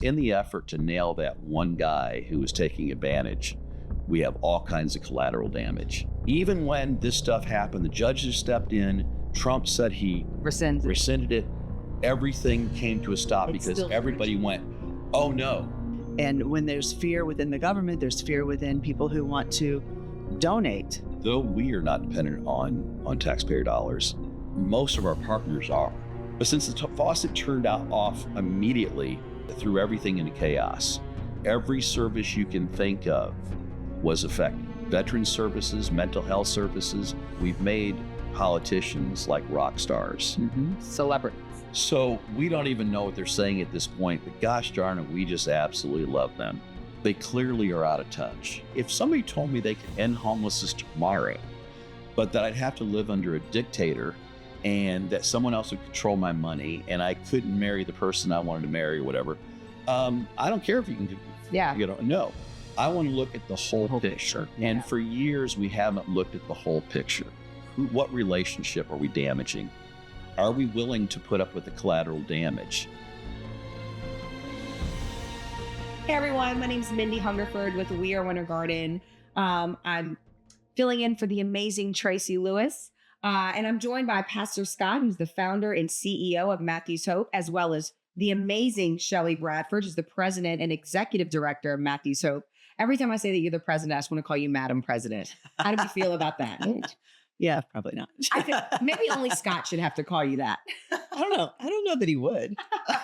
In the effort to nail that one guy who was taking advantage, we have all kinds of collateral damage. Even when this stuff happened, the judges stepped in, Trump said he rescinded it. Everything came to a stop because everybody went, oh no. And when there's fear within the government, there's fear within people who want to donate. Though we are not dependent on taxpayer dollars, most of our partners are. But since the faucet turned off immediately, it threw everything into chaos. Every service you can think of was affected. Veteran services, mental health services. We've made politicians like rock stars. Celebrities. So we don't even know what they're saying at this point, but gosh darn it, we just absolutely love them. They clearly are out of touch. If somebody told me they could end homelessness tomorrow, but that I'd have to live under a dictator and that someone else would control my money and I couldn't marry the person I wanted to marry or whatever, I don't care if you can, no. I want to look at the whole picture. Yeah. And for years, we haven't looked at the whole picture. What relationship are we damaging? Are we willing to put up with the collateral damage? Hey everyone, my name is Mindy Hungerford with We Are Winter Garden. I'm filling in for the amazing Tracy Lewis. And I'm joined by Pastor Scott, who's the founder and CEO of Matthew's Hope, as well as the amazing Shelley Bradford, who's the president and executive director of Matthew's Hope. Every time I say that you're the president, I just want to call you Madam President. How do you feel about that? Yeah, probably not. I think maybe only Scott should have to call you that. I don't know. I don't know that he would.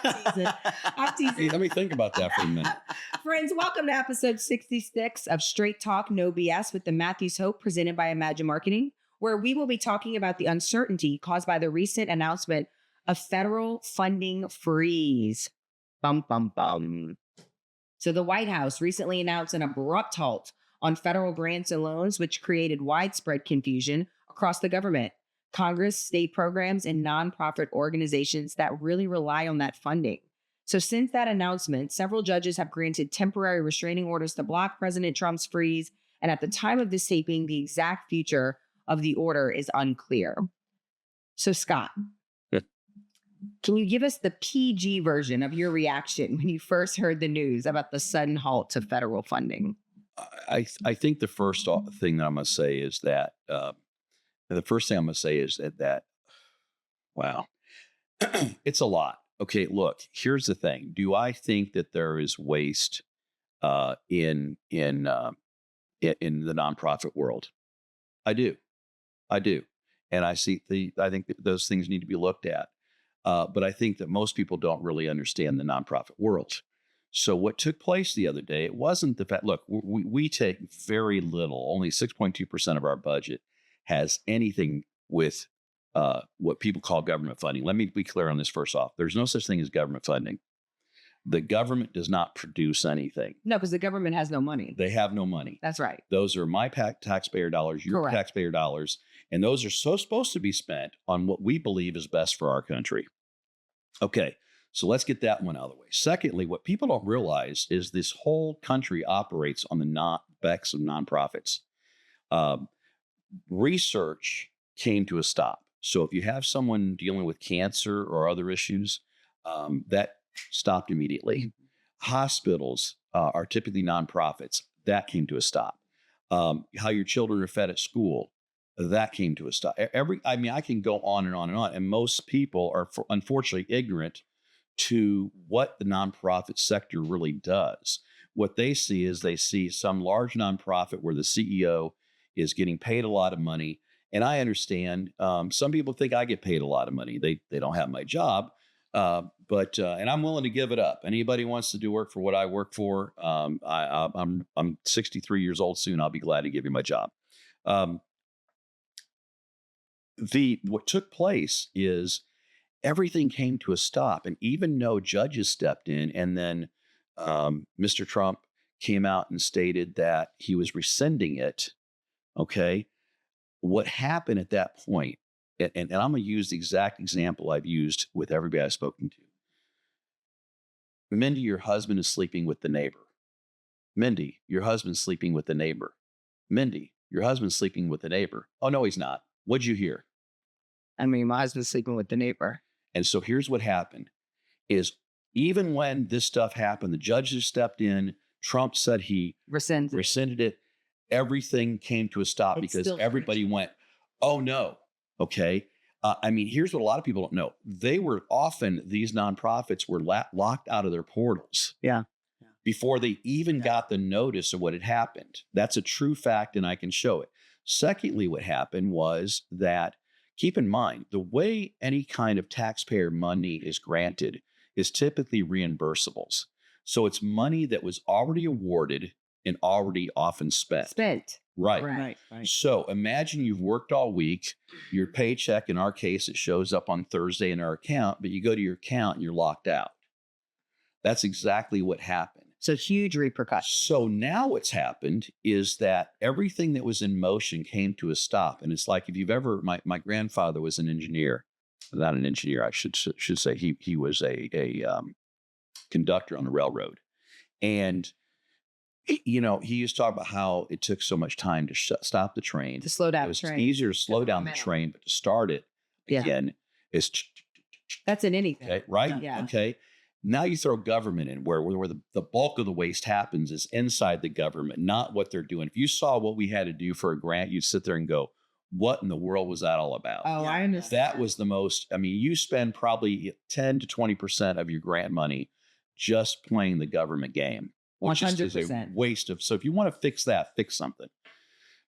I'm teasing. Hey, let me think about that for a minute. Friends, welcome to episode 66 of Straight Talk, No BS with the Matthew's Hope presented by Imagine Marketing, where we will be talking about the uncertainty caused by the recent announcement of federal funding freeze. Bum, bum, bum. So the White House recently announced an abrupt halt on federal grants and loans, which created widespread confusion across the government, Congress, state programs, and nonprofit organizations that really rely on that funding. So since that announcement, several judges have granted temporary restraining orders to block President Trump's freeze. And at the time of this taping, the exact future of the order is unclear. So Scott, can you give us the PG version of your reaction when you first heard the news about the sudden halt to federal funding? I think the first thing that I'm going to say is that, wow, it's a lot. Okay, look, here's the thing. Do I think that there is waste in the nonprofit world? I do. And I think that those things need to be looked at. But I think that most people don't really understand the nonprofit world. So what took place the other day, it wasn't the fact, look, we take very little, only 6.2% of our budget has anything with what people call government funding. Let me be clear on this first off. There's no such thing as government funding. The government does not produce anything. No, because the government has no money. They have no money. That's right. Those are my taxpayer dollars, your Correct. taxpayer dollars, and those are supposed to be spent on what we believe is best for our country. Okay, so let's get that one out of the way. Secondly, what people don't realize is this whole country operates on the backs of nonprofits. Research came to a stop. So if you have someone dealing with cancer or other issues, that stopped immediately. Hospitals are typically nonprofits. That came to a stop. How your children are fed at school, that came to a stop. I can go on and on and on. And most people are unfortunately ignorant to what the nonprofit sector really does. What they see is some large nonprofit where the CEO is getting paid a lot of money. And I understand some people think I get paid a lot of money. They don't have my job. But I'm willing to give it up. Anybody wants to do work for what I work for, I'm 63 years old soon. I'll be glad to give you my job. What took place is everything came to a stop, and even though judges stepped in, and then Mr. Trump came out and stated that he was rescinding it. Okay, what happened at that point? And I'm going to use the exact example I've used with everybody I've spoken to. Mindy, your husband is sleeping with the neighbor. Mindy, your husband's sleeping with the neighbor. Mindy, your husband's sleeping with the neighbor. Oh, no, he's not. What'd you hear? I mean, my husband's sleeping with the neighbor. And so here's what happened is Even when this stuff happened, the judges stepped in. Trump said he rescinded it. Everything came to a stop because everybody went, oh no. Okay. I mean, here's what a lot of people don't know. These nonprofits were locked out of their portals. Yeah. Before they even got the notice of what had happened. That's a true fact, and I can show it. Secondly, what happened was that, keep in mind, the way any kind of taxpayer money is granted is typically reimbursables. So it's money that was already awarded and already often spent. Right. So imagine you've worked all week, your paycheck, in our case, it shows up on Thursday in our account, but you go to your account and you're locked out. That's exactly what happened. So huge repercussions. So now what's happened is that everything that was in motion came to a stop. And it's like, if you've ever, my grandfather was an engineer, not an engineer, I should say. He was a conductor on the railroad. And he used to talk about how it took so much time to stop the train. To slow down the train. It was easier to slow down the train, but to start it again is... That's in anything. Okay, right? Yeah. Okay. Now you throw government in where the bulk of the waste happens is inside the government, not what they're doing. If you saw what we had to do for a grant, you'd sit there and go, what in the world was that all about? Oh, I understand. That was the most, you spend probably 10 to 20% of your grant money just playing the government game, which 100%. is a waste of. So if you want to fix that, fix something.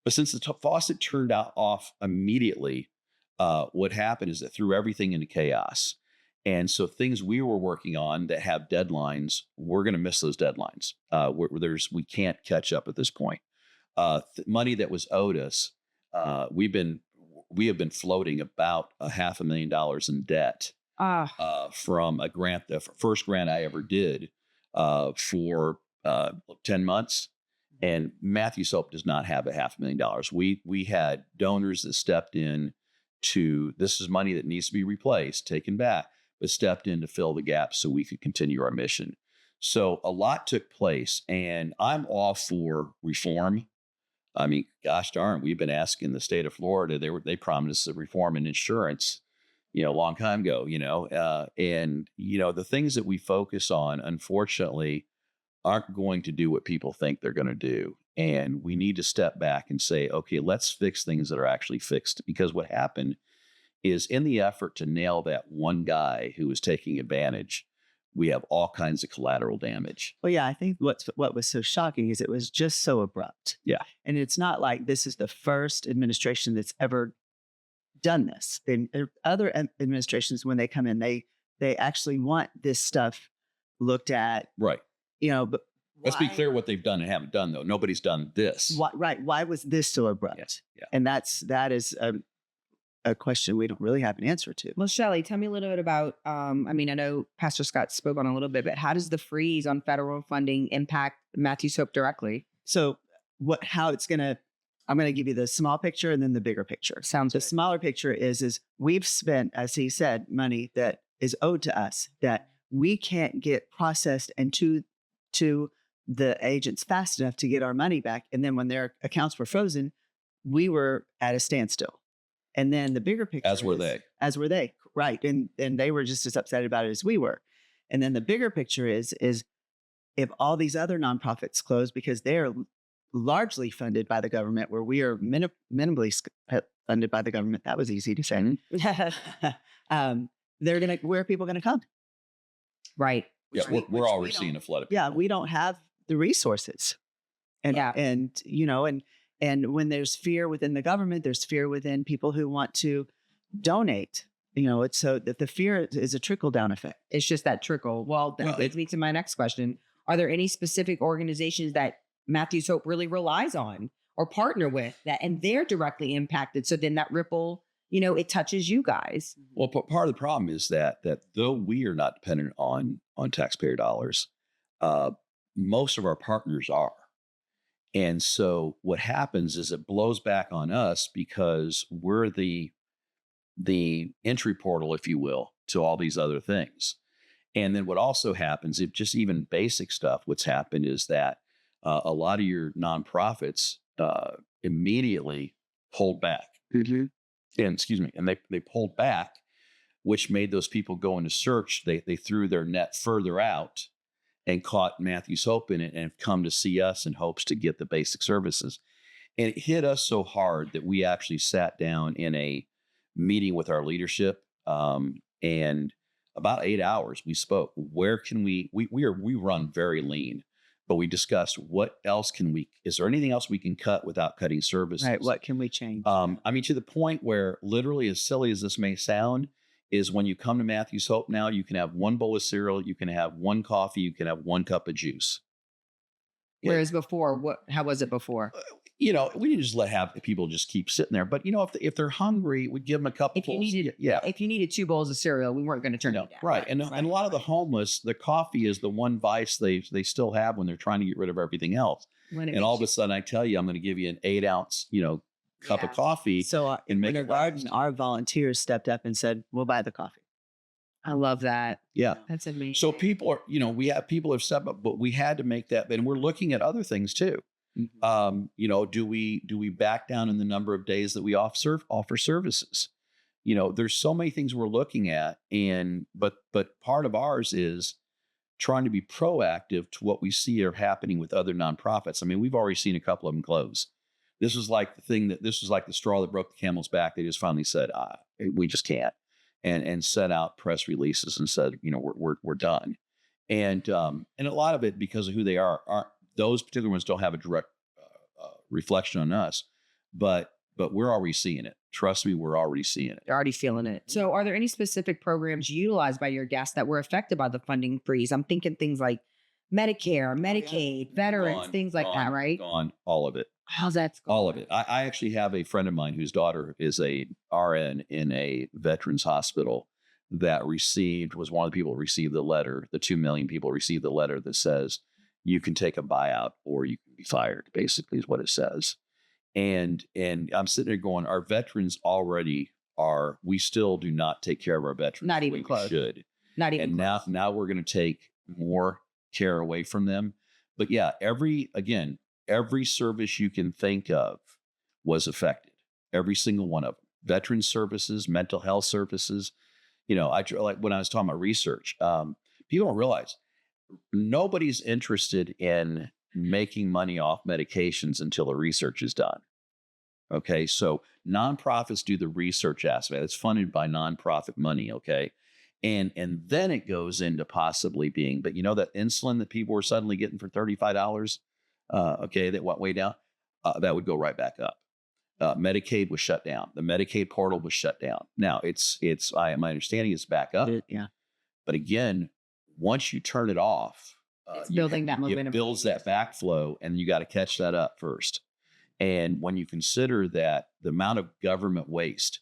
But since the faucet turned off immediately, what happened is it threw everything into chaos. And so things we were working on that have deadlines, we're going to miss those deadlines. We can't catch up at this point. Money that was owed us, we have been floating about $500,000 in debt from a grant, the first grant I ever did for 10 months. And Matthew Soap does not have $500,000. We had donors that stepped in this is money that needs to be replaced, taken back, but stepped in to fill the gap so we could continue our mission. So a lot took place, and I'm all for reform. I mean, gosh darn, we've been asking the state of Florida. They promised us a reform in insurance, a long time ago, and the things that we focus on, unfortunately, aren't going to do what people think they're going to do. And we need to step back and say, okay, let's fix things that are actually fixed. Because what happened is, in the effort to nail that one guy who was taking advantage, we have all kinds of collateral damage. Well, yeah, I think what was so shocking is it was just so abrupt. Yeah. And it's not like this is the first administration that's ever done this. Other administrations, when they come in, they actually want this stuff looked at. Right. But let's be clear what they've done and haven't done, though. Nobody's done this. Why was this so abrupt? Yeah. And that is a question we don't really have an answer to. Well, Shelley, tell me a little bit about, I know Pastor Scott spoke on a little bit, but how does the freeze on federal funding impact Matthew Soap directly? So I'm going to give you the small picture and then the bigger picture. Sounds The good. smaller picture is we've spent, as he said, money that is owed to us that we can't get processed and to the agents fast enough to get our money back. And then when their accounts were frozen, we were at a standstill. And then the bigger picture As were they. Right. And they were just as upset about it as we were. And then the bigger picture is if all these other nonprofits close because they are largely funded by the government, where we are minimally funded by the government, that was easy to say. Where are people going to come? Right. Yeah, we're already seeing a flood of people. Yeah, we don't have the resources. And when there's fear within the government, there's fear within people who want to donate. It's so that the fear is a trickle down effect. It's just that trickle. Well, that leads me to my next question. Are there any specific organizations that Matthew Soap really relies on or partner with and they're directly impacted? So then that ripple, it touches you guys. Well, part of the problem is that though we are not dependent on taxpayer dollars, most of our partners are. And so what happens is it blows back on us because we're the entry portal, if you will, to all these other things. And then what also happens, if just even basic stuff, what's happened is that a lot of your nonprofits immediately pulled back. Mm-hmm. And they pulled back which made those people go into search. They threw their net further out and caught Matthew's Hope in it and have come to see us in hopes to get the basic services. And it hit us so hard that we actually sat down in a meeting with our leadership. And about 8 hours, we spoke. Where can we run very lean, but we discussed what else is there anything else we can cut without cutting services? Right. What can we change? I mean, to the point where literally, as silly as this may sound, is when you come to Matthew's Hope now, you can have one bowl of cereal, you can have one coffee, you can have one cup of juice. Whereas before, how was it before? We didn't just have people just keep sitting there. But, if they're hungry, we'd give them a couple. If you needed 2 bowls of cereal, we weren't going to turn it down. Right. And a lot of the homeless, the coffee is the one vice they still have when they're trying to get rid of everything else. And all of a sudden I tell you, I'm going to give you an 8-ounce, cup of coffee. So in Brevard, our volunteers stepped up and said, we'll buy the coffee. I love that. Yeah. That's amazing. So people are, we have people have stepped up, but we had to make that. And we're looking at other things too. Mm-hmm. Do we back down in the number of days that we offer services? There's so many things we're looking at, but part of ours is trying to be proactive to what we see are happening with other nonprofits. I mean, we've already seen a couple of them close. This was like the straw that broke the camel's back. They just finally said, we just can't, and sent out press releases and said, we're done. And a lot of it, because of who they are those particular ones don't have a direct reflection on us, but we're already seeing it. Trust me, we're already seeing it. You're already feeling it. So are there any specific programs utilized by your guests that were affected by the funding freeze? I'm thinking things like Medicare, Medicaid, veterans, things like that, right? Gone, all of it. How's that going? All of it. I actually have a friend of mine whose daughter is a RN in a veterans hospital that was one of the people who received the letter. The 2 million people received the letter that says, you can take a buyout or you can be fired, basically is what it says. And I'm sitting there going, our veterans already we still do not take care of our veterans. Not even close. We should. Not even and close. now we're going to take more care away from them. But yeah, every service you can think of was affected. Every single one of them. Veteran services, mental health services. Like when I was talking about research, people don't realize nobody's interested in making money off medications until the research is done. Okay, so nonprofits do the research aspect. It's funded by nonprofit money. Okay, and then it goes into possibly being, but that insulin that people were suddenly getting for $35, that went way down, that would go right back up. Medicaid was shut down. The Medicaid portal was shut down. Now my understanding is back up. Yeah, but again, once you turn it off, it's building that momentum. It builds that backflow, and you got to catch that up first. And when you consider that the amount of government waste,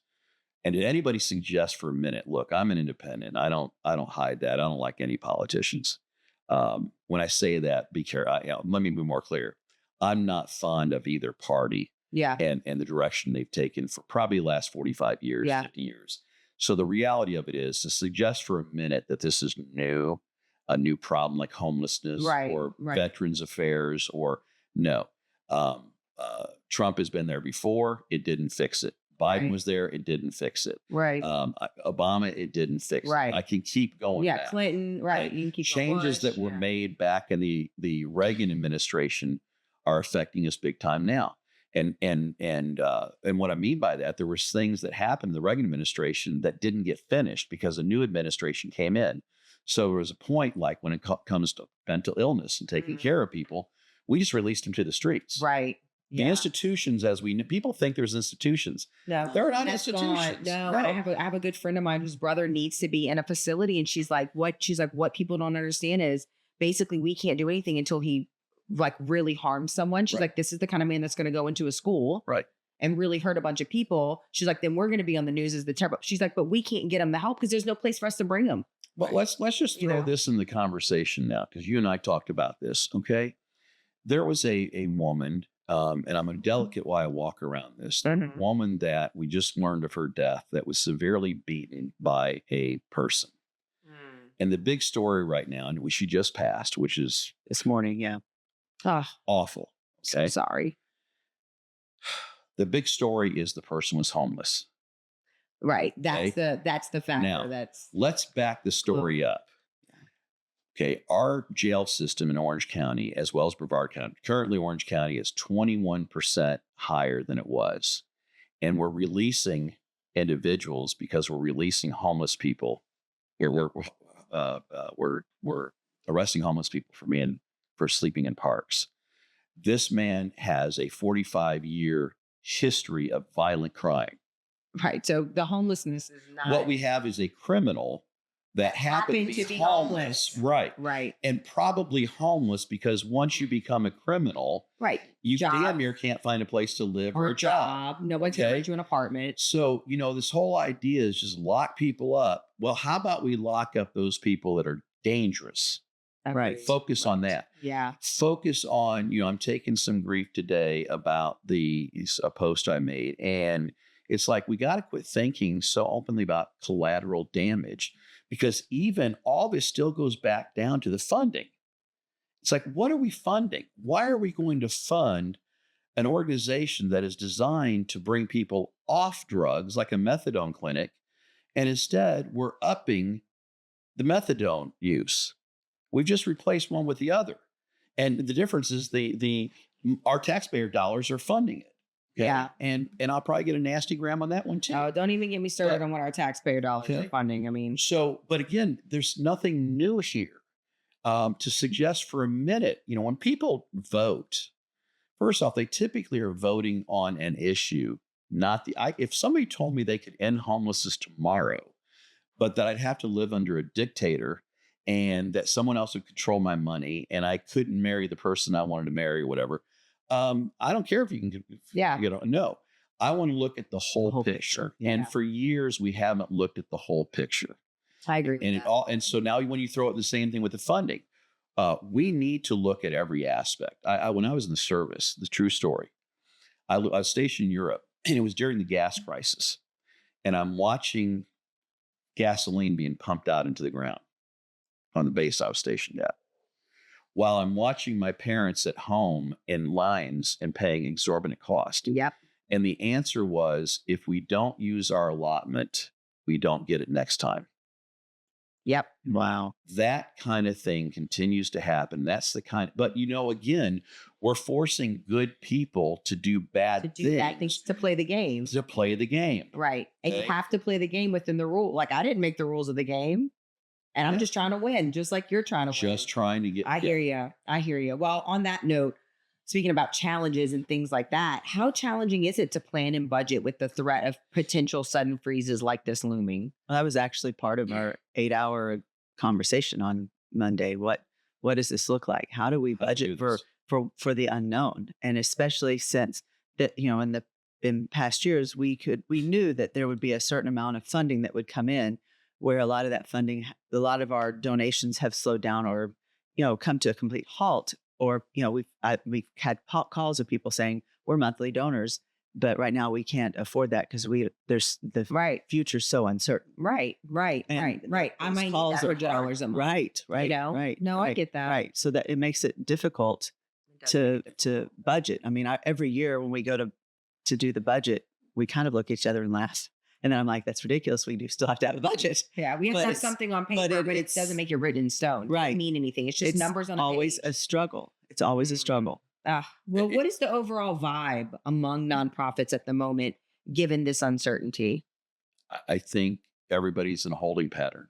and did anybody suggest for a minute, look, I'm an independent. I don't hide that. I don't like any politicians. When I say that, be careful. Let me be more clear. I'm not fond of either party. Yeah. And the direction they've taken for probably the last 45 years, 50 years. So the reality of it is to suggest for a minute that this is a new problem like homelessness or veterans affairs or no. Trump has been there before. It didn't fix it. Biden was there. It didn't fix it. Right. Obama, it didn't fix it. I can keep going. Yeah. Back. Clinton. Right. You can keep changes that were made back in the Reagan administration are affecting us big time now. And what I mean by that, there were things that happened in the Reagan administration that didn't get finished because a new administration came in. So there was a point, like when it comes to mental illness and taking care of people, we just released them to the streets. Right. The institutions, as we know, people think there's institutions. No, they're not institutions. No. I have a good friend of mine whose brother needs to be in a facility, and she's like, what people don't understand is basically we can't do anything until he really harms someone. She's like, this is the kind of man that's going to go into a school, and really hurt a bunch of people. She's like, then we're going to be on the news as the terrible. She's like, but we can't get him the help because there's no place for us to bring him. But let's just throw this in the conversation now, because you and I talked about this. Okay, there was a woman. And I'm a delicate why I walk around this. The woman that we just learned of her death that was severely beaten by a person. And the big story right now, and she just passed, which is this morning. Yeah. Awful. Okay. So sorry. The big story is the person was homeless. Right. That's Okay? the factor. Now, That's let's back the story up. Okay, our jail system in Orange County, as well as Brevard County, currently Orange County is 21% higher than it was. And we're releasing individuals because we're releasing homeless people. Here, we're arresting homeless people for sleeping in parks. This man has a 45-year history of violent crime. right. So the homelessness is not What we have is a criminal that happened to be homeless. Right. Right. And probably homeless because once you become a criminal, Right. you Job. damn near can't find a place to live or Or a job. No one's going to Okay? rent you an apartment. So, this whole idea is just lock people up. Well, how about we lock up those people that are dangerous? Right. Focus on that. Yeah. Focus on, I'm taking some grief today about a post I made. And it's like, we got to quit thinking so openly about collateral damage, because even all this still goes back down to the funding. It's like, what are we funding? Why are we going to fund an organization that is designed to bring people off drugs, like a methadone clinic, and instead we're upping the methadone use? We've just replaced one with the other. And the difference is our taxpayer dollars are funding it. Okay? Yeah. And I'll probably get a nasty gram on that one too. Oh, don't even get me started on what our taxpayer dollars are funding. I mean, But again, there's nothing new here to suggest for a minute. When people vote, first off, they typically are voting on an issue, not if somebody told me they could end homelessness tomorrow, but that I'd have to live under a dictator and that someone else would control my money and I couldn't marry the person I wanted to marry or whatever. I don't care if you can no, I want to look at the whole picture. Yeah. And for years, we haven't looked at the whole picture. I agree. And so now when you throw it the same thing with the funding, we need to look at every aspect. When I was in the service, the true story, I was stationed in Europe, and it was during the gas crisis, and I'm watching gasoline being pumped out into the ground on the base I was stationed at, while I'm watching my parents at home in lines and paying exorbitant cost. Yep. And the answer was, if we don't use our allotment, we don't get it next time. Yep. Wow. That kind of thing continues to happen. That's but again, we're forcing good people to do bad things. To play the game. To play the game. Right. And you Okay. have to play the game within the rule. Like, I didn't make the rules of the game. And I'm just trying to win, just like you're trying to win. Just trying to get. I hear you. I hear you. Well, on that note, speaking about challenges and things like that, how challenging is it to plan and budget with the threat of potential sudden freezes like this looming? Well, that was actually part of our 8-hour conversation on Monday. What does this look like? How do we budget for the unknown? And especially since that, in past years, we knew that there would be a certain amount of funding that would come in, where a lot of that funding, a lot of our donations have slowed down or, come to a complete halt. Or, we've had calls of people saying we're monthly donors, but right now we can't afford that because there's the future's so uncertain. Right. I might need that for dollars a month. Right. Right. No, I get that. Right. So that it makes it difficult to budget. I mean, every year when we go to do the budget, we kind of look at each other and laugh. And then I'm like, that's ridiculous. We do still have to have a budget. Yeah, we have to have something on paper, but it doesn't make it written in stone. Right. It doesn't mean anything. It's just numbers on a page. Always a struggle. It's always a struggle. Well, what is the overall vibe among nonprofits at the moment, given this uncertainty? I think everybody's in a holding pattern.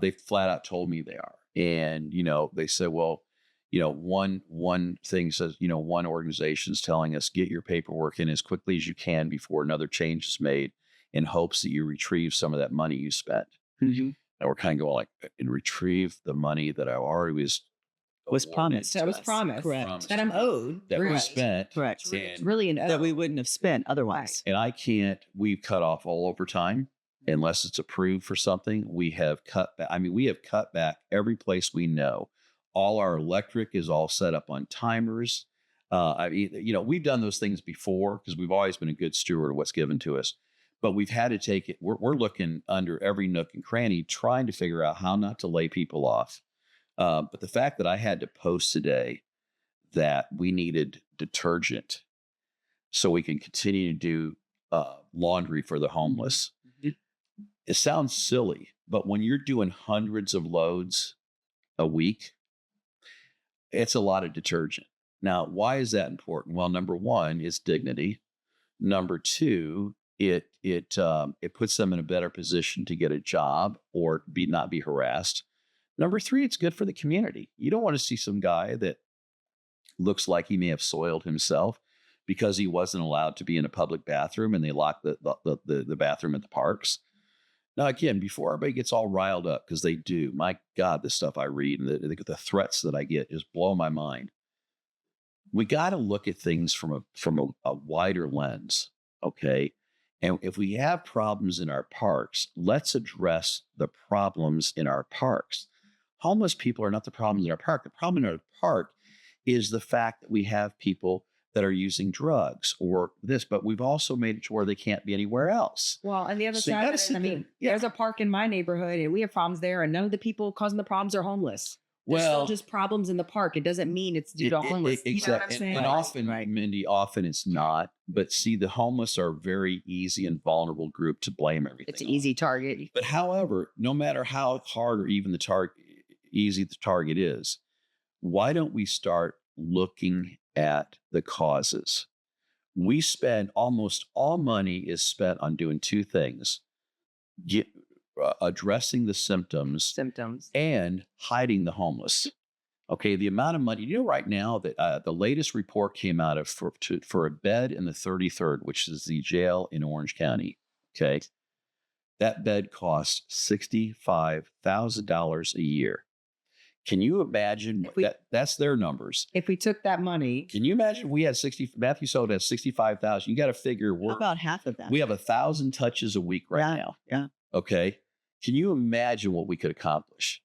They flat out told me they are. And, they said, well, one thing says, one organization's telling us, get your paperwork in as quickly as you can before another change is made, in hopes that you retrieve some of that money you spent. Mm-hmm. And we're kind of going like, and retrieve the money that I already was promised. That was promised. Correct. That I'm owed. That we spent. Correct. It's really an owed. That we wouldn't have spent otherwise. And we've cut off all overtime unless it's approved for something. We have cut back. We have cut back every place we know. All our electric is all set up on timers. We've done those things before because we've always been a good steward of what's given to us. But we've had to take it. We're looking under every nook and cranny, trying to figure out how not to lay people off. But the fact that I had to post today that we needed detergent so we can continue to do laundry for the homeless, It sounds silly, but when you're doing hundreds of loads a week, it's a lot of detergent. Now, why is that important? Well, number one is dignity. Number two, it puts them in a better position to get a job or not be harassed. Number three, it's good for the community. You don't want to see some guy that looks like he may have soiled himself because he wasn't allowed to be in a public bathroom and they locked the bathroom at the parks. Now, again, before everybody gets all riled up, because they do, my God, the stuff I read and the threats that I get just blow my mind. We got to look at things from a wider lens, okay? And if we have problems in our parks, let's address the problems in our parks. Homeless people are not the problems in our park. The problem in our park is the fact that we have people that are using drugs or this, but we've also made it to where they can't be anywhere else. Well, and the other So you side gotta of it, sit I mean, there. there's a park in my neighborhood and we have problems there, and none of the people causing the problems are homeless. There's still Well, just problems in the park. It doesn't mean it's due to homeless. You know what I'm exactly. saying? And Right. often, Right. Mindy, often it's not. But see, the homeless are a very easy and vulnerable group to blame everything It's an on. easy target. But however, no matter how hard or even easy the target is, why don't we start looking at the causes? We spend almost all money is spent on doing two things: addressing the symptoms and hiding the homeless. Okay, the amount of money, right now that the latest report came out of for a bed in the 33rd, which is the jail in Orange County. Okay, that bed costs $65,000 a year. Can you imagine that's their numbers? If we took that money, Can you imagine we had Matthew Soda has 65,000? You got to figure How about half of that? we have 1,000 touches a week right now. Yeah. Okay. Can you imagine what we could accomplish?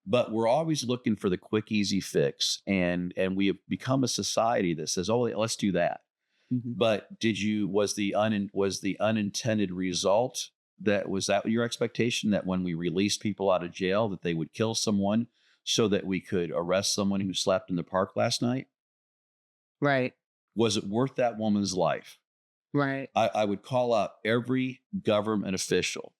But we're always looking for the quick, easy fix. And we have become a society that says, oh, let's do that. Mhm. But was the unintended result was that your expectation that when we released people out of jail that they would kill someone so that we could arrest someone who slept in the park last night? right, Was it worth that woman's life? right. I would call out every government official.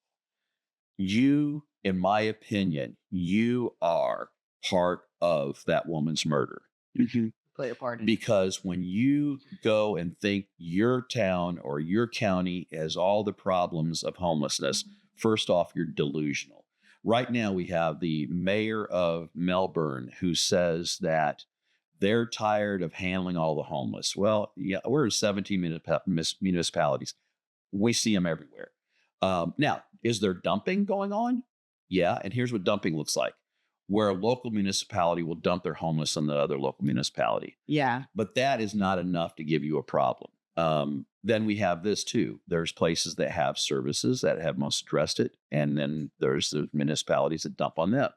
You, in my opinion, you are part of that woman's murder. Mhm. Play a part in it. Because when you go and think your town or your county has all the problems of homelessness, first off, you're delusional. Right now, we have the mayor of Melbourne who says that they're tired of handling all the homeless. Well, yeah, we're in 17 municipalities. We see them everywhere. Now, is there dumping going on? Yeah. And here's what dumping looks like, where a local municipality will dump their homeless on the other local municipality. Yeah. But that is not enough to give you a problem. Then we have this too. There's places that have services that have most addressed it. And then there's the municipalities that dump on them.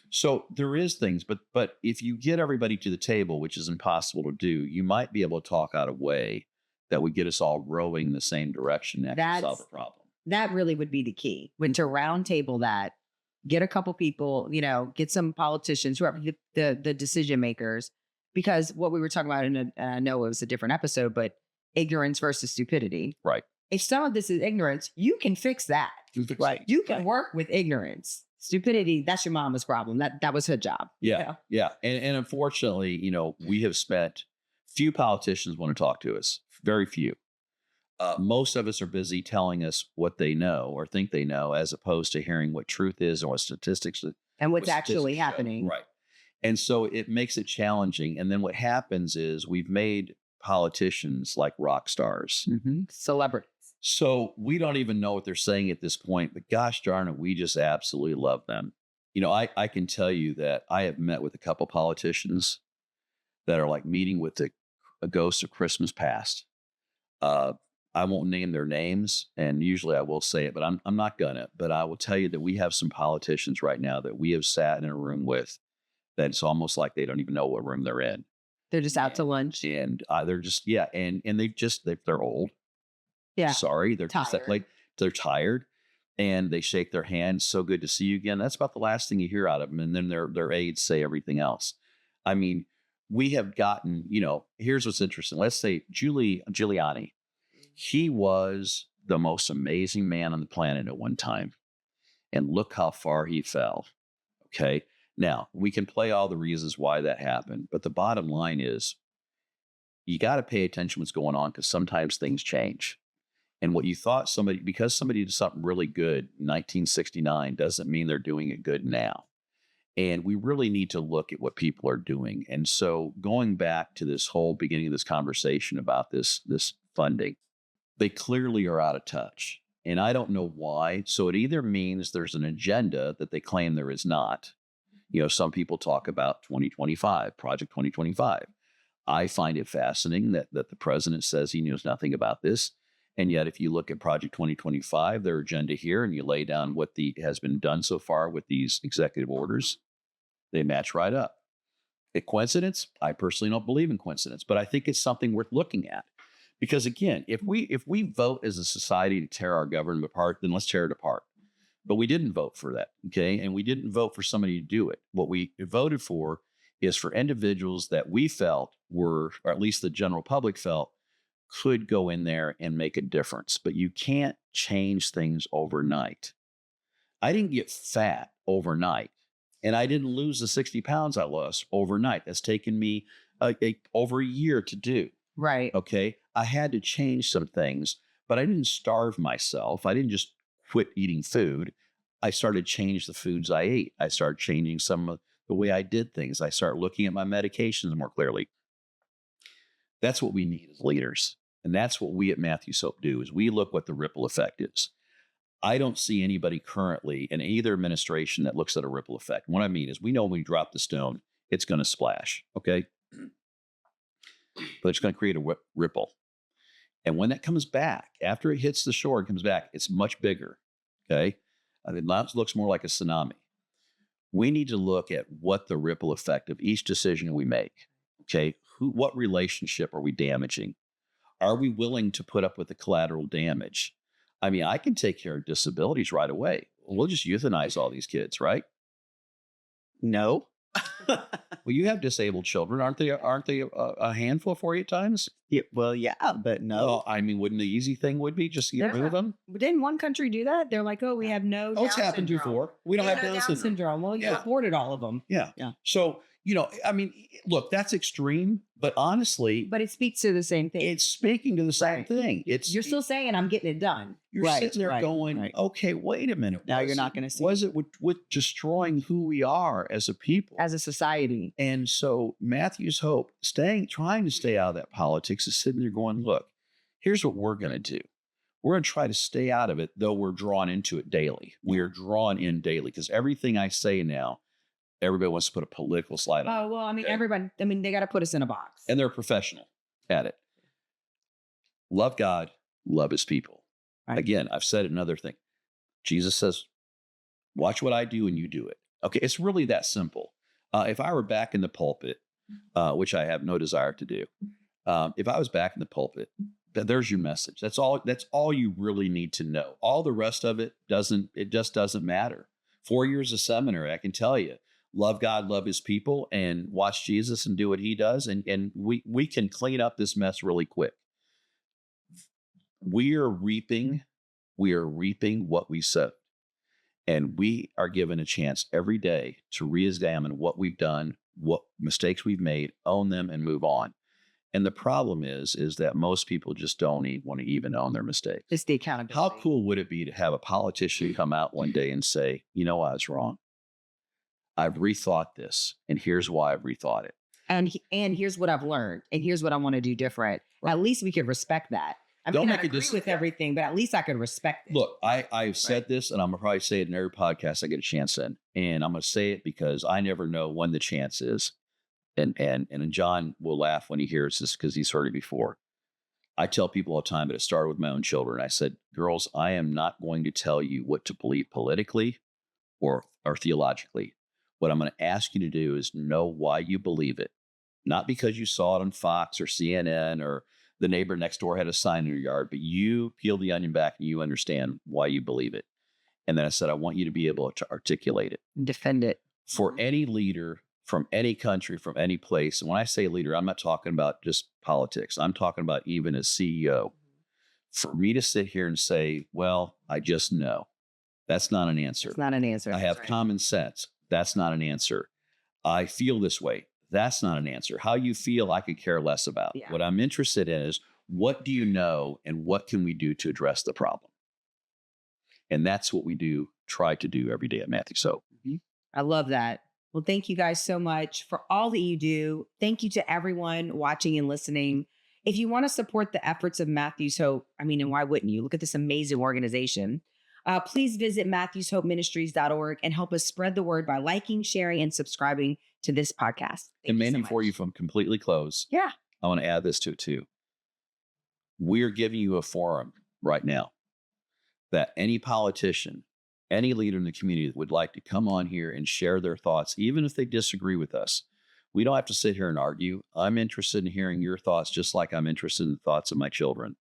So there is things, but if you get everybody to the table, which is impossible to do, you might be able to talk out a way that would get us all rowing in the same direction and actually solve the problem. That really would be the key. When to round table that, get a couple people, get some politicians, whoever the decision makers, because what we were talking about, and I know it was a different episode, but ignorance versus stupidity. Right. If some of this is ignorance, you can fix that. Right. You can work with ignorance. Stupidity, that's your mama's problem. That was her job. Yeah. And unfortunately, we have spent, few politicians want to talk to us, very few. Most of us are busy telling us what they know or think they know, as opposed to hearing what truth is and what statistics And what's what actually statistics show. happening. Right. And so it makes it challenging. And then what happens is we've made politicians like rock stars. Mhm. Celebrities. So we don't even know what they're saying at this point, but gosh darn it, we just absolutely love them. I can tell you that I have met with a couple politicians that are like meeting with a ghost of Christmas past. I won't name their names, and usually I will say it, but I'm not gonna. But I will tell you that we have some politicians right now that we have sat in a room with that it's almost like they don't even know what room they're in. They're just out to lunch. And they're just, and they're old. Yeah. Sorry, they're just that Tired. late. They're tired, and they shake their hand. So good to see you again. That's about the last thing you hear out of them. And then their aides say everything else. I mean, we have gotten, here's what's interesting. Let's say Giuliani. He was the most amazing man on the planet at one time. and look how far he fell. Okay. Now, we can play all the reasons why that happened, but the bottom line is you got to pay attention to what's going on because sometimes things change. And what you thought because somebody did something really good in 1969 doesn't mean they're doing it good now. And we really need to look at what people are doing. And so going back to this whole beginning of this conversation about this funding, they clearly are out of touch. And I don't know why. So it either means there's an agenda that they claim there is not. Some people talk about 2025, Project 2025. I find it fascinating that the president says he knows nothing about this. And yet, if you look at Project 2025, their agenda here, and you lay down what has been done so far with these executive orders, they match right up. A coincidence? I personally don't believe in coincidence, but I think it's something worth looking at. Because again, if we vote as a society to tear our government apart, then let's tear it apart. But we didn't vote for that, okay? And we didn't vote for somebody to do it. What we voted for is for individuals that we felt were, or at least the general public felt, could go in there and make a difference. But you can't change things overnight. I didn't get fat overnight, and I didn't lose the 60 pounds I lost overnight. That's taken me over a year to do. Right. Okay. I had to change some things, but I didn't starve myself. I didn't just quit eating food. I started changing the foods I ate. I started changing some of the way I did things. I started looking at my medications more clearly. That's what we need as leaders. And that's what we at Matthews Hope do, is we look what the ripple effect is. I don't see anybody currently in either administration that looks at a ripple effect. What I mean is we know when we drop the stone, it's going to splash, okay? But it's going to create a ripple. And when that comes back, after it hits the shore and comes back, it's much bigger, okay? It looks more like a tsunami. We need to look at what the ripple effect of each decision we make, okay? What relationship are we damaging? Are we willing to put up with the collateral damage? I mean, I can take care of disabilities right away. We'll just euthanize all these kids, right? No. Well, you have disabled children, aren't they? Aren't they a handful for you at times? Yeah, well, yeah, but no. Well, I mean, wouldn't the easy thing would be just get rid of them? Didn't one country do that? They're like, oh, we have no. Oh, it's happened before. We don't have Down syndrome. Well, you afforded all of them. Yeah. Yeah. So, I mean, look, that's extreme, but honestly, But it speaks to the same thing. it's speaking to the same Right. thing. You're still saying I'm getting it done. You're Right, sitting there right, going, right. okay, wait a minute. Now Was you're it- not gonna see Was it with destroying who we are as a people? As a society. And so Matthews Hope, trying to stay out of that politics, is sitting there going, look, here's what we're going to do. We're going to try to stay out of it, though we're drawn into it daily. We are drawn in daily because everything I say now, everybody wants to put a political slide on it. Oh, well, I mean, Okay. they got to put us in a box. And they're professional at it. Love God, love his people. Right. Again, I've said another thing. Jesus says, watch what I do and you do it. Okay, it's really that simple. If I were back in the pulpit, which I have no desire to do, if I was back in the pulpit, there's your message. That's all you really need to know. All the rest of it just doesn't matter. 4 years of seminary, I can tell you, love God, love his people, and watch Jesus and do what he does. And we can clean up this mess really quick. We are reaping what we sowed. And we are given a chance every day to re-examine what we've done, what mistakes we've made, own them, and move on. And the problem is that most people just don't want to even own their mistakes. It's the accountability. How cool would it be to have a politician come out one day and say, I was wrong. I've rethought this, and here's why I've rethought it. And here's what I've learned, and here's what I want to do different. Right. At least we could respect that. I Don't mean, make I a agree dis- with everything, but at least I could respect it. Look, I've said this, and I'm going to probably say it in every podcast I get a chance in. And I'm going to say it because I never know when the chance is. And John will laugh when he hears this because he's heard it before. I tell people all the time, but it started with my own children. I said, girls, I am not going to tell you what to believe politically or theologically. What I'm going to ask you to do is know why you believe it. Not because you saw it on Fox or CNN or the neighbor next door had a sign in your yard, but you peel the onion back and you understand why you believe it. And then I said, I want you to be able to articulate it. Defend it. For any leader from any country, from any place, and when I say leader, I'm not talking about just politics. I'm talking about even as CEO. For me to sit here and say, well, I just know. That's not an answer. It's not an answer. I That's have right. common sense. That's not an answer. I feel this way. That's not an answer. How you feel, I could care less about. Yeah. What I'm interested in is what do you know and what can we do to address the problem? And that's what we try to do every day at Matthews Hope. I love that. Well, thank you guys so much for all that you do. Thank you to everyone watching and listening. If you want to support the efforts of Matthews Hope, I mean, and why wouldn't you? Look at this amazing organization. Please visit MatthewsHopeMinistries.org and help us spread the word by liking, sharing, and subscribing to this podcast. And Mandy, before you completely close, yeah, I want to add this to it too. We're giving you a forum right now that any politician, any leader in the community that would like to come on here and share their thoughts, even if they disagree with us, we don't have to sit here and argue. I'm interested in hearing your thoughts, just like I'm interested in the thoughts of my children.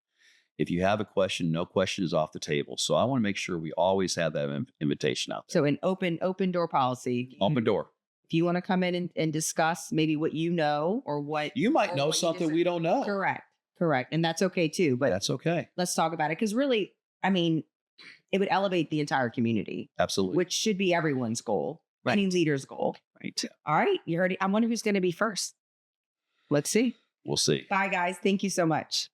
If you have a question, no question is off the table. So I want to make sure we always have that invitation out there. So an open door policy. Open door. If you want to come in and discuss maybe what you know or what you might know something we don't know. Correct. And that's okay too. But that's okay. Let's talk about it. Because really, I mean, it would elevate the entire community. Absolutely. Which should be everyone's goal. Right. Any leader's goal. Right. All right. You heard it. I wonder who's going to be first. Let's see. We'll see. Bye, guys. Thank you so much.